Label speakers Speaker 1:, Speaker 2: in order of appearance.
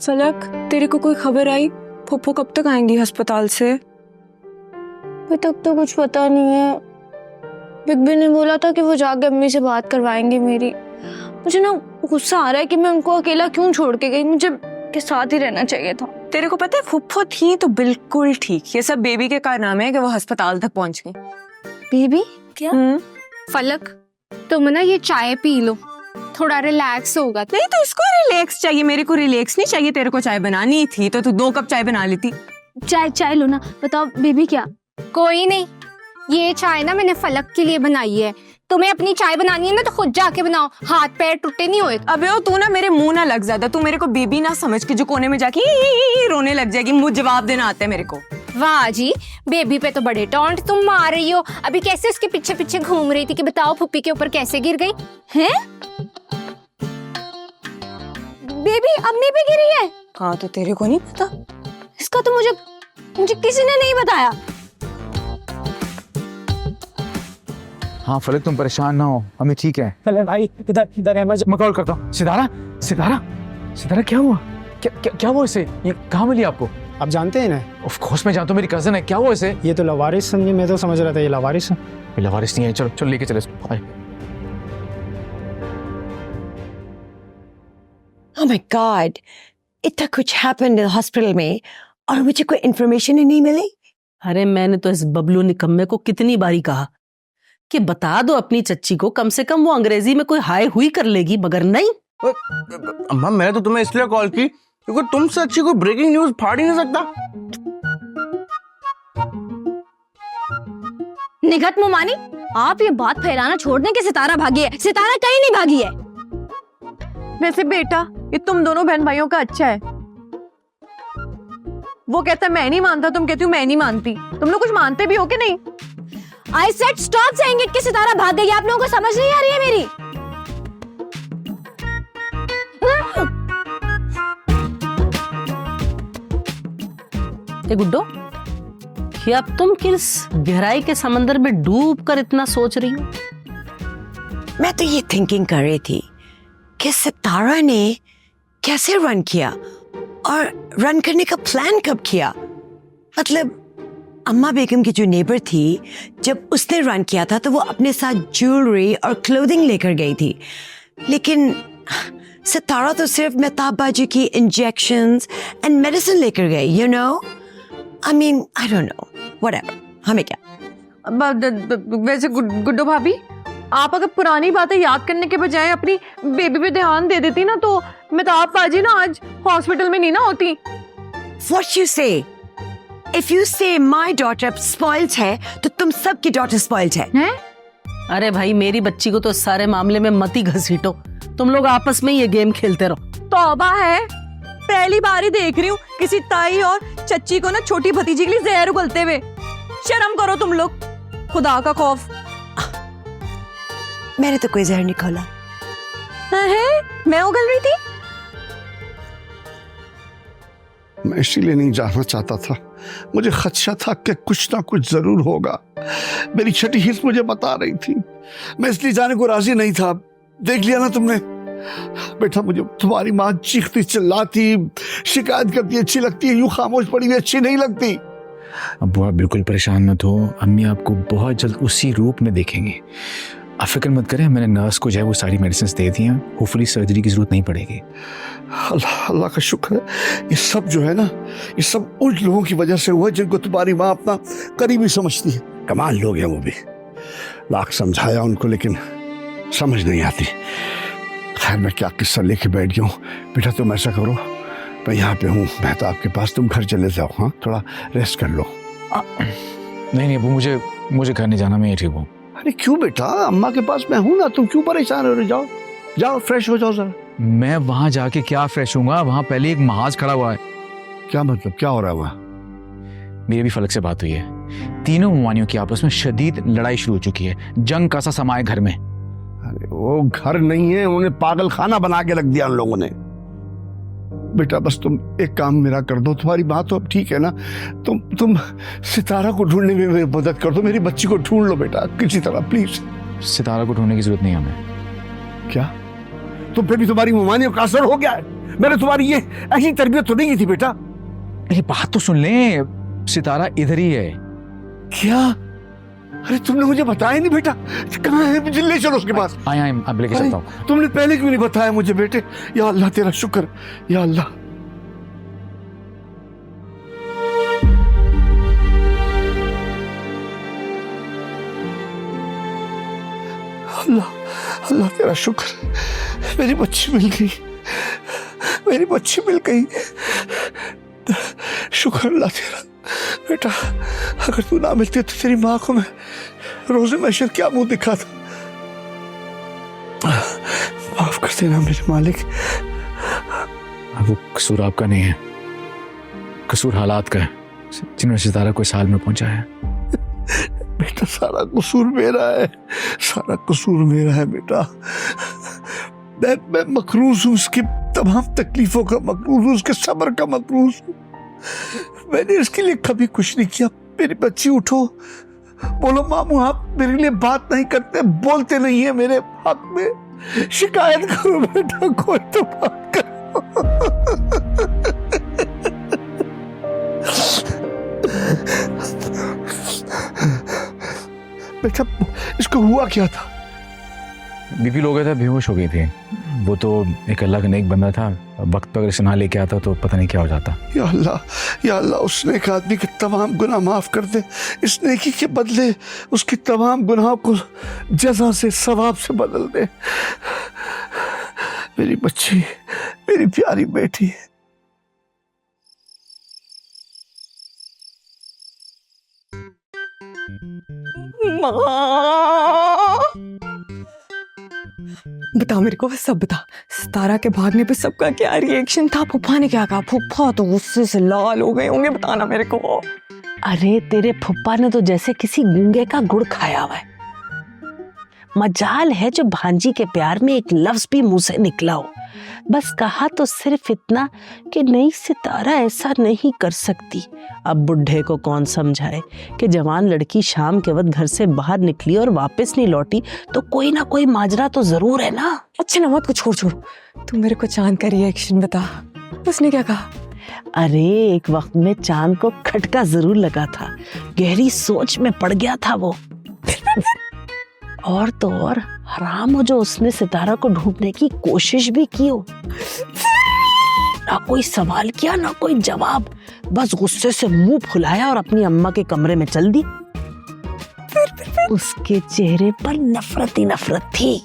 Speaker 1: फलक, तेरे को कोई खबर आई? फुप्पो कब तक आएंगी अस्पताल से?
Speaker 2: अभी तक तो कुछ पता नहीं है। बिग बी ने बोला था कि वो जाके अम्मी से बात करवाएंगे मेरी। मुझे ना गुस्सा आ रहा है कि मैं उनको अकेला क्यों छोड़ के गई, मुझे के साथ ही रहना चाहिए था।
Speaker 1: तेरे को पता है फुप्पो थी तो बिल्कुल ठीक, ये सब बेबी के कारनामे है कि वो अस्पताल तक पहुंच गई।
Speaker 2: बेबी क्या?
Speaker 3: फलक, तुम ना ये चाय पी लो, थोड़ा रिलैक्स होगा।
Speaker 1: नहीं तो इसको रिलैक्स चाहिए, मेरे को रिलैक्स नहीं चाहिए। तेरे को चाय बनानी थी तो तू 2 कप चाय बना लेती।
Speaker 2: चाय लो ना। बताओ बेबी क्या?
Speaker 3: कोई नहीं, ये चाय ना मैंने फलक के लिए बनाई है। तुम्हें अपनी चाय बनानी है ना तो खुद जाके बनाओ, हाथ पैर टूटे नहीं होए।
Speaker 1: अबे ओ तू ना मेरे मुंह ना लग ज्यादा, तू मेरे को बेबी ना समझ के जो कोने में जाके रोने लग जाएगी। मुझे जवाब देना आता है मेरे को।
Speaker 3: वाह जी, बेबी पे तो बड़े टॉन्ट तुम मार रही हो। अभी कैसे उसके पीछे पीछे घूम रही थी कि बताओ फुप्पी के ऊपर कैसे गिर गई हैं? बेबी अम्मी पे गिरी है।
Speaker 1: हाँ तो तेरे को नहीं पता?
Speaker 2: इसका तो मुझे किसी ने नहीं बताया।
Speaker 4: हाँ फलक, तुम परेशान ना हो, हमें ठीक है।
Speaker 5: चले भाई, इधर है, मैं कॉल करता हूँ।
Speaker 4: सितारा क्या हुआ? क्या हुआ इसे? ये कहाँ मिली आपको?
Speaker 5: आप जानते हैं ना?
Speaker 4: ऑफ कोर्स मैं जानता हूँ, मेरी कजन है। क्या हुआ इसे?
Speaker 5: ये तो लवारिस समझी, मैं तो समझ रहा था ये लवारिस है।
Speaker 4: ये लवारिस नहीं है। चलो लेके चले इसको। आए।
Speaker 6: Oh my God, इतना कुछ हैपेंड हॉस्पिटल में और मुझे कोई इन्फॉर्मेशन ही नहीं मिली।
Speaker 7: अरे मैंने तो इस बबलू निकम्मे को कितनी बारी कहा कि बता दो अपनी चच्ची को, कम से कम वो अंग्रेजी में कोई हाय हुई कर लेगी, मगर नहीं।
Speaker 8: अम्मा मैंने तो तुम्हें इसलिए कॉल की क्योंकि तुमसे अच्छी कोई ब्रेकिंग न्यूज फाड़ ही नहीं सकता।
Speaker 2: निगत मुमानी, आप ये बात फैलाना छोड़ दें कि सितारा भागी है। सितारा कहीं नहीं भागी है।
Speaker 1: वैसे बेटा ये तुम दोनों बहन भाइयों का अच्छा है। वो कहता है मैं नहीं मानता, तुम कहती हो मैं नहीं मानती। तुम लोग कुछ मानते भी हो कि नहीं?
Speaker 2: I said stop saying it कि सितारा भाग गई। आप लोगों को समझ नहीं आ रही है मेरी?
Speaker 7: गुड्डो, क्या तुम किस गहराई के समंदर में डूब कर इतना सोच रही हो?
Speaker 6: मैं तो ये थिंकिंग कर रही थी कि सितारा ने कैसे रन किया और रन करने का प्लान कब किया। मतलब अम्मा बेगम की जो नेबर थी, जब उसने रन किया था तो वो अपने साथ ज्वेलरी और क्लोथिंग लेकर गई थी, लेकिन सितारा तो सिर्फ मेहताब बाजी की इंजेक्शंस एंड मेडिसिन लेकर गई। You know, I mean I don't know, whatever, हमें क्या।
Speaker 1: वैसे गुड्डो भाभी, आप अगर पुरानी बातें याद करने के बजाय अपनी बेबी पे ध्यान दे देती ना तो मेहताब बाजी ना आज हॉस्पिटल में नहीं ना होती।
Speaker 6: What you say? If you say my daughter spoiled है तो तुम सबकी daughter spoiled है?
Speaker 7: अरे भाई, मेरी बच्ची को तो इस सारे मामले में मत ही घसीटो। तुम लोग आपस में ये गेम खेलते रहो।
Speaker 1: तौबा है, पहली बार ही देख रही हूँ किसी ताई और चच्ची को ना छोटी भतीजी के लिए जहर उगलते हुए। शर्म करो तुम लोग, खुदा का खौफ।
Speaker 6: मैंने तो कोई जहर नहीं खोला।
Speaker 1: है? मैं उगल रही थी?
Speaker 9: मैं इसीलिए नहीं जाना चाहता था, मुझे खदशा था कि कुछ ना कुछ जरूर होगा। मेरी छठी हिस्स मुझे बता रही थी, मैं इसलिए जाने को राजी नहीं था। देख लिया ना तुमने बेटा, मुझे तुम्हारी माँ चीखती चिल्लाती शिकायत करती अच्छी लगती है, यूं खामोश पड़ी हुई अच्छी नहीं लगती।
Speaker 4: अब्बू आप बिल्कुल परेशान मत हो, अम्मी आपको बहुत जल्द उसी रूप में देखेंगे। आप फिक्र मत करें, मैंने नर्स को जो है वो सारी मेडिसिन दे दी हैं, होपफुली सर्जरी की जरूरत नहीं पड़ेगी।
Speaker 9: अल्लाह का शुक्र है। ये सब जो है ना, ये सब उन लोगों की वजह से हुआ जिनको तुम्हारी माँ अपना करीबी समझती है। कमाल लोग हैं वो भी, लाख समझाया उनको लेकिन समझ नहीं आती। खैर मैं क्या किस्सा लेके बैठ गया हूँ। बेटा तुम ऐसा करो, मैं यहाँ पे हूँ मेहताब के पास, तुम घर चले जाओ। हाँ थोड़ा रेस्ट कर लो।
Speaker 4: नहीं अब्बू, मुझे घर नहीं जाना, मैं ये ठीक हूँ।
Speaker 9: अरे क्यों बेटा, अम्मा के पास मैं हूं ना, तुम क्यों परेशान हो रहे? जाओ जाओ फ्रेश हो जाओ जरा।
Speaker 4: मैं वहां जाके क्या फ्रेश होऊंगा? वहां पहले एक महाज खड़ा हुआ है।
Speaker 9: क्या मतलब, क्या हो रहा है वहां?
Speaker 4: मेरी भी फलक से बात हुई है, तीनों मवानियों की आपस में शदीद लड़ाई शुरू हो चुकी है, जंग का सा समा है घर में।
Speaker 9: अरे वो घर नहीं है, उन्हें पागल खाना बना के रख दिया उन लोगों ने। बेटा बस तुम एक काम मेरा कर दो, तुम्हारी बात तो अब ठीक है ना, तुम सितारा को ढूंढने में मेरी मदद कर दो, मेरी बच्ची को ढूंढ लो बेटा किसी तरह प्लीज।
Speaker 4: सितारा को ढूंढने की जरूरत नहीं हमें।
Speaker 9: क्या तुम पे भी तुम्हारी मुमानियों का असर हो गया है। मैंने तुम्हारी ये ऐसी तरबियत तो नहीं की थी बेटा।
Speaker 4: मेरी बात तो सुन ले, सितारा इधर ही है।
Speaker 9: क्या? अरे तुमने मुझे बताया नहीं बेटा, कहाँ है? मुझे ले चलो उसके पास।
Speaker 4: आए अब लेके
Speaker 9: अरे,
Speaker 4: चलता हूँ।
Speaker 9: तुमने पहले क्यों नहीं बताया मुझे बेटे? या अल्लाह तेरा शुक्र, या अल्लाह। अल्लाह अल्लाह तेरा शुक्र, मेरी बच्ची मिल गई, मेरी बच्ची मिल गई। शुक्र अल्लाह तेरा। बेटा अगर तू ना मिलती तो तेरी माँ को मैं रोज़े महशर क्या मुंह दिखाता। माफ कर देना मेरे मालिक।
Speaker 4: वो कसूर आपका नहीं है, कसूर हालात का है जिन्होंने सितारा को इस हाल में पहुंचा है।
Speaker 9: बेटा सारा कसूर मेरा है, सारा कसूर मेरा है बेटा। मैं मकरूज हूँ, उसकी तमाम तकलीफों का मकरूज हूँ, उसके सब्र का मकरूज हूँ। मैंने इसके लिए कभी कुछ नहीं किया। मेरी बच्ची उठो, बोलो मामू आप मेरे लिए बात नहीं करते, बोलते नहीं है मेरे हक में। शिकायत करो बेटा, कोई तो बात करो। बेटा इसको हुआ क्या था?
Speaker 4: बीपी लो गया था, बेहोश हो गई थी। वो तो एक अल्लाह का नेक बंदा था, वक्त पर अगर इसे ना लेके आता तो पता नहीं क्या हो जाता।
Speaker 9: या अल्लाह उस नेक आदमी के तमाम गुनाह माफ कर दे। इस नेकी के बदले उसकी तमाम गुनाहों को जज़ा से, सवाब से बदल दे। मेरी बच्ची, मेरी प्यारी बेटी।
Speaker 1: बता मेरे को, सब बता। सितारा के भागने पे सबका क्या रिएक्शन था? फूफा ने क्या कहा? फूफा तो गुस्से से लाल हो गए होंगे, बताना मेरे को।
Speaker 7: अरे तेरे फुप्पा ने तो जैसे किसी गूंगे का गुड़ खाया हुआ है। मजाल है जो भांजी के प्यार में एक लफ्ज भी मुंह से निकला हो। बस कहा तो सिर्फ इतना कि नहीं, सितारा ऐसा नहीं कर सकती। अब बुढ़े को कौन समझाए कि जवान लड़की शाम के वक्त घर से बाहर निकली और वापस नहीं लौटी तो कोई ना कोई माजरा तो जरूर है ना।
Speaker 1: अच्छा नमत को छोड़, तू मेरे को चांद का रिएक्शन बता, उसने क्या कहा?
Speaker 7: अरे एक वक्त में चांद को खटका जरूर लगा था, गहरी सोच में पड़ गया था वो। और तो और हराम हो जो उसने सितारा को ढूंढने की कोशिश भी की हो। ना कोई सवाल किया ना कोई जवाब, बस गुस्से से मुंह फुलाया और अपनी अम्मा के कमरे में चल दी। उसके चेहरे पर नफरत ही नफरत थी।